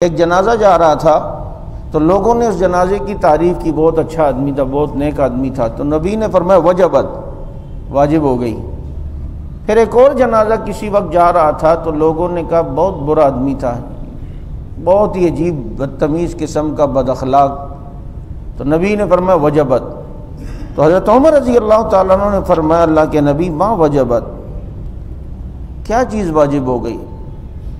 ایک جنازہ جا رہا تھا تو لوگوں نے اس جنازے کی تعریف کی، بہت اچھا آدمی تھا، بہت نیک آدمی تھا، تو نبی نے فرمایا وجبت، واجب ہو گئی۔ پھر ایک اور جنازہ کسی وقت جا رہا تھا تو لوگوں نے کہا بہت برا آدمی تھا، بہت ہی عجیب بدتمیز قسم کا بد اخلاق، تو نبی نے فرمایا وجبت۔ تو حضرت عمر رضی اللہ تعالیٰ عنہ نے فرمایا اللہ کے نبی ما وجبت، کیا چیز واجب ہو گئی؟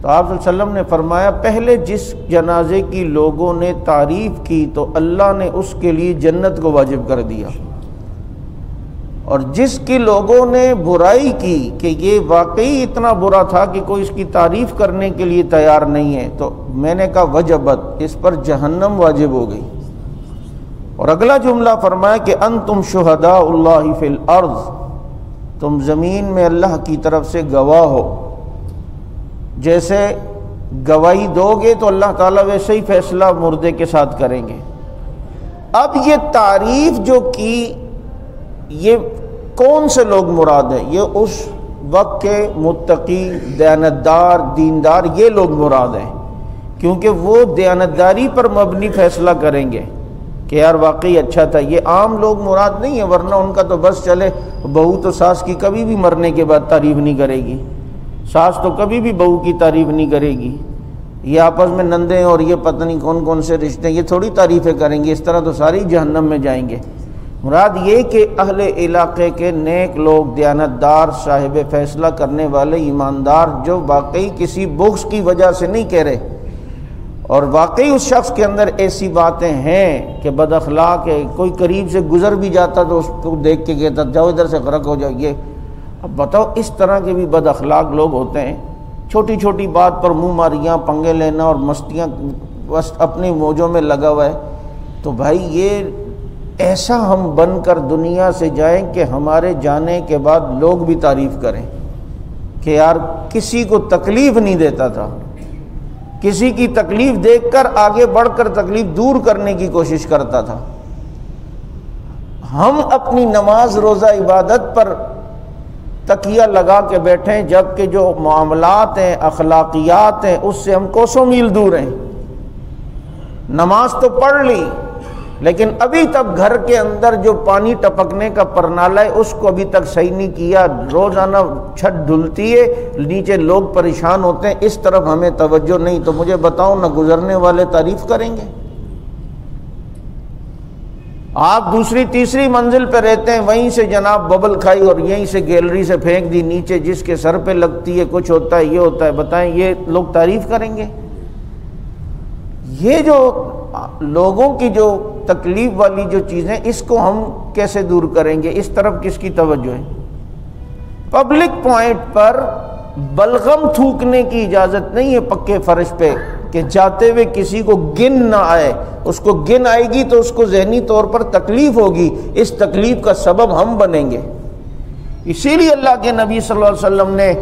تو آپ صلی اللہ علیہ وسلم نے فرمایا پہلے جس جنازے کی لوگوں نے تعریف کی تو اللہ نے اس کے لیے جنت کو واجب کر دیا، اور جس کی لوگوں نے برائی کی کہ یہ واقعی اتنا برا تھا کہ کوئی اس کی تعریف کرنے کے لیے تیار نہیں ہے، تو میں نے کہا وجبت، اس پر جہنم واجب ہو گئی۔ اور اگلا جملہ فرمایا کہ انتم شہداء اللہ فی الارض، تم زمین میں اللہ کی طرف سے گواہ ہو، جیسے گواہی دو گے تو اللہ تعالیٰ ویسے ہی فیصلہ مردے کے ساتھ کریں گے۔ اب یہ تعریف جو کی، یہ کون سے لوگ مراد ہیں؟ یہ اس وقت کے متقی، دیانتدار، دیندار، یہ لوگ مراد ہیں، کیونکہ وہ دیانتداری پر مبنی فیصلہ کریں گے کہ یار واقعی اچھا تھا۔ یہ عام لوگ مراد نہیں ہے، ورنہ ان کا تو بس چلے، بہو تو ساس کی کبھی بھی مرنے کے بعد تعریف نہیں کرے گی، ساس تو کبھی بھی بہو کی تعریف نہیں کرے گی، یہ آپس میں نندے اور یہ پتہ نہیں کون کون سے رشتے، یہ تھوڑی تعریفیں کریں گے، اس طرح تو ساری جہنم میں جائیں گے۔ مراد یہ کہ اہل علاقے کے نیک لوگ، دیانتدار، صاحب فیصلہ کرنے والے، ایماندار، جو واقعی کسی بغض کی وجہ سے نہیں کہہ رہے، اور واقعی اس شخص کے اندر ایسی باتیں ہیں کہ بد اخلاق ہے، کوئی قریب سے گزر بھی جاتا تو اس کو دیکھ کے کہتا جاؤ ادھر سے غرق ہو جاؤ۔ یہ اب بتاؤ، اس طرح کے بھی بد اخلاق لوگ ہوتے ہیں، چھوٹی چھوٹی بات پر منہ ماریاں، پنگے لینا اور مستیاں بس اپنی موجوں میں لگا ہوا ہے۔ تو بھائی یہ ایسا ہم بن کر دنیا سے جائیں کہ ہمارے جانے کے بعد لوگ بھی تعریف کریں کہ یار کسی کو تکلیف نہیں دیتا تھا، کسی کی تکلیف دیکھ کر آگے بڑھ کر تکلیف دور کرنے کی کوشش کرتا تھا۔ ہم اپنی نماز روزہ عبادت پر تکیہ لگا کے بیٹھیں، جبکہ جو معاملات ہیں، اخلاقیات ہیں، اس سے ہم کوسوں میل دور ہیں۔ نماز تو پڑھ لی، لیکن ابھی تک گھر کے اندر جو پانی ٹپکنے کا پرنالہ ہے اس کو ابھی تک صحیح نہیں کیا، روزانہ چھت دھلتی ہے، نیچے لوگ پریشان ہوتے ہیں، اس طرف ہمیں توجہ نہیں، تو مجھے بتاؤ نہ گزرنے والے تعریف کریں گے؟ آپ دوسری تیسری منزل پہ رہتے ہیں، وہیں سے جناب ببل کھائی اور یہیں سے گیلری سے پھینک دی نیچے، جس کے سر پہ لگتی ہے کچھ ہوتا ہے، یہ ہوتا ہے، بتائیں یہ لوگ تعریف کریں گے؟ یہ جو لوگوں کی جو تکلیف والی جو چیزیں، اس کو ہم کیسے دور کریں گے؟ اس طرف کس کی توجہ ہے؟ پبلک پوائنٹ پر بلغم تھوکنے کی اجازت نہیں ہے پکے فرش پہ، کہ جاتے ہوئے کسی کو گن نہ آئے، اس کو گن آئے گی تو اس کو ذہنی طور پر تکلیف ہوگی، اس تکلیف کا سبب ہم بنیں گے۔ اسی لیے اللہ کے نبی صلی اللہ علیہ وسلم نے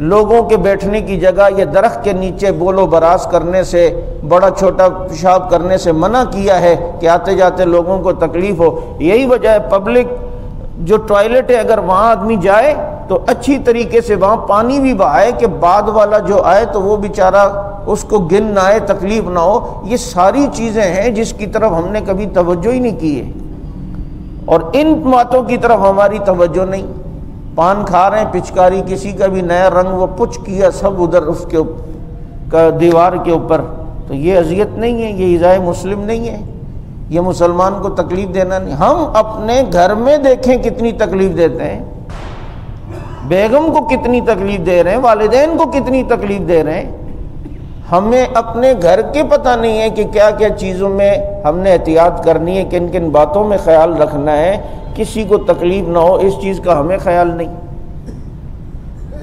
لوگوں کے بیٹھنے کی جگہ یا درخت کے نیچے بول و براز کرنے سے، بڑا چھوٹا پیشاب کرنے سے منع کیا ہے کہ آتے جاتے لوگوں کو تکلیف ہو۔ یہی وجہ ہے پبلک جو ٹوائلٹ ہے، اگر وہاں آدمی جائے تو اچھی طریقے سے وہاں پانی بھی بہائے کہ بعد والا جو آئے تو وہ بیچارہ اس کو گن نہ آئے، تکلیف نہ ہو۔ یہ ساری چیزیں ہیں جس کی طرف ہم نے کبھی توجہ ہی نہیں کی ہے، اور ان باتوں کی طرف ہماری توجہ نہیں۔ پان کھا رہے ہیں، پچکاری کسی کا بھی نیا رنگ وہ پچ کیا، سب ادھر اس کے دیوار کے اوپر، تو یہ اذیت نہیں ہے، یہ ایذاء مسلم نہیں ہے، یہ مسلمان کو تکلیف دینا نہیں۔ ہم اپنے گھر میں دیکھیں کتنی تکلیف دیتے ہیں، بیگم کو کتنی تکلیف دے رہے ہیں، والدین کو کتنی تکلیف دے رہے ہیں۔ ہمیں اپنے گھر کے پتہ نہیں ہے کہ کیا کیا چیزوں میں ہم نے احتیاط کرنی ہے، کن کن باتوں میں خیال رکھنا ہے، کسی کو تکلیف نہ ہو، اس چیز کا ہمیں خیال نہیں۔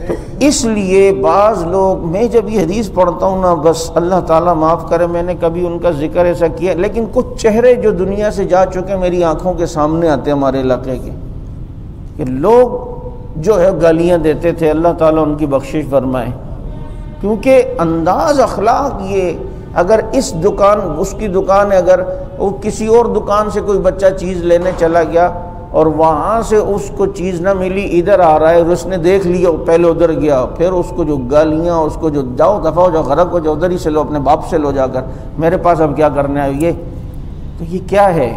تو اس لیے بعض لوگ، میں جب یہ حدیث پڑھتا ہوں نا، بس اللہ تعالیٰ معاف کرے، میں نے کبھی ان کا ذکر ایسا کیا، لیکن کچھ چہرے جو دنیا سے جا چکے میری آنکھوں کے سامنے آتے ہیں ہمارے علاقے کے، کہ لوگ جو ہے گالیاں دیتے تھے، اللہ تعالیٰ ان کی بخشش فرمائے، کیونکہ انداز اخلاق یہ، اگر اس دکان اس کی دکان ہے، اگر وہ کسی اور دکان سے کوئی بچہ چیز لینے چلا گیا اور وہاں سے اس کو چیز نہ ملی، ادھر آ رہا ہے اور اس نے دیکھ لیا پہلے ادھر گیا، پھر اس کو جو گالیاں، اس کو جو جاؤ دفعہ ہو جاؤ، غرق ہو جاؤ، ادھر ہی سے لو، اپنے باپ سے لو جا کر، میرے پاس اب کیا کرنا ہے یہ کیا ہے؟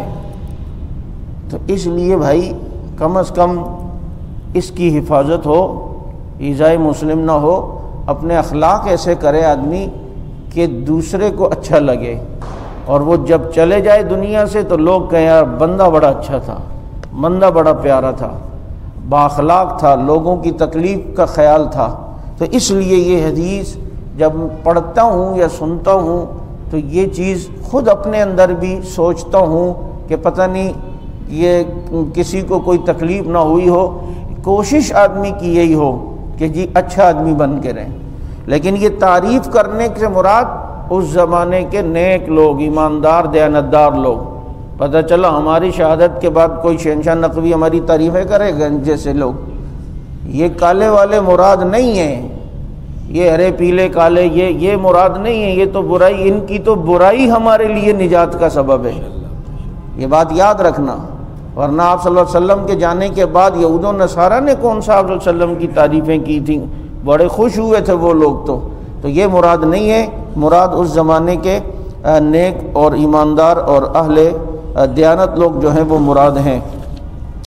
تو اس لیے بھائی کم از کم اس کی حفاظت ہو، ایذائے مسلم نہ ہو، اپنے اخلاق ایسے کرے آدمی کہ دوسرے کو اچھا لگے، اور وہ جب چلے جائے دنیا سے تو لوگ کہیں یار بندہ بڑا اچھا تھا، بندہ بڑا پیارا تھا، بااخلاق تھا، لوگوں کی تکلیف کا خیال تھا۔ تو اس لیے یہ حدیث جب پڑھتا ہوں یا سنتا ہوں تو یہ چیز خود اپنے اندر بھی سوچتا ہوں کہ پتہ نہیں یہ کسی کو کوئی تکلیف نہ ہوئی ہو، کوشش آدمی کی یہی ہو کہ جی اچھا آدمی بن کے رہیں۔ لیکن یہ تعریف کرنے سے مراد اس زمانے کے نیک لوگ، ایماندار، دیانتدار لوگ۔ پتہ چلا ہماری شہادت کے بعد کوئی شہنشاہ نقوی ہماری تعریفیں کرے گا جیسے لوگ، یہ کالے والے مراد نہیں ہیں، یہ ہرے پیلے کالے یہ مراد نہیں ہے، یہ تو برائی، ان کی تو برائی ہمارے لیے نجات کا سبب ہے، یہ بات یاد رکھنا۔ ورنہ آپ صلی اللہ علیہ وسلم کے جانے کے بعد یہود و نصارہ نے کون سا آپ صلی اللہ علیہ وسلم کی تعریفیں کی تھیں، بڑے خوش ہوئے تھے وہ لوگ، تو یہ مراد نہیں ہے، مراد اس زمانے کے نیک اور ایماندار اور اہل دیانت لوگ جو ہیں وہ مراد ہیں۔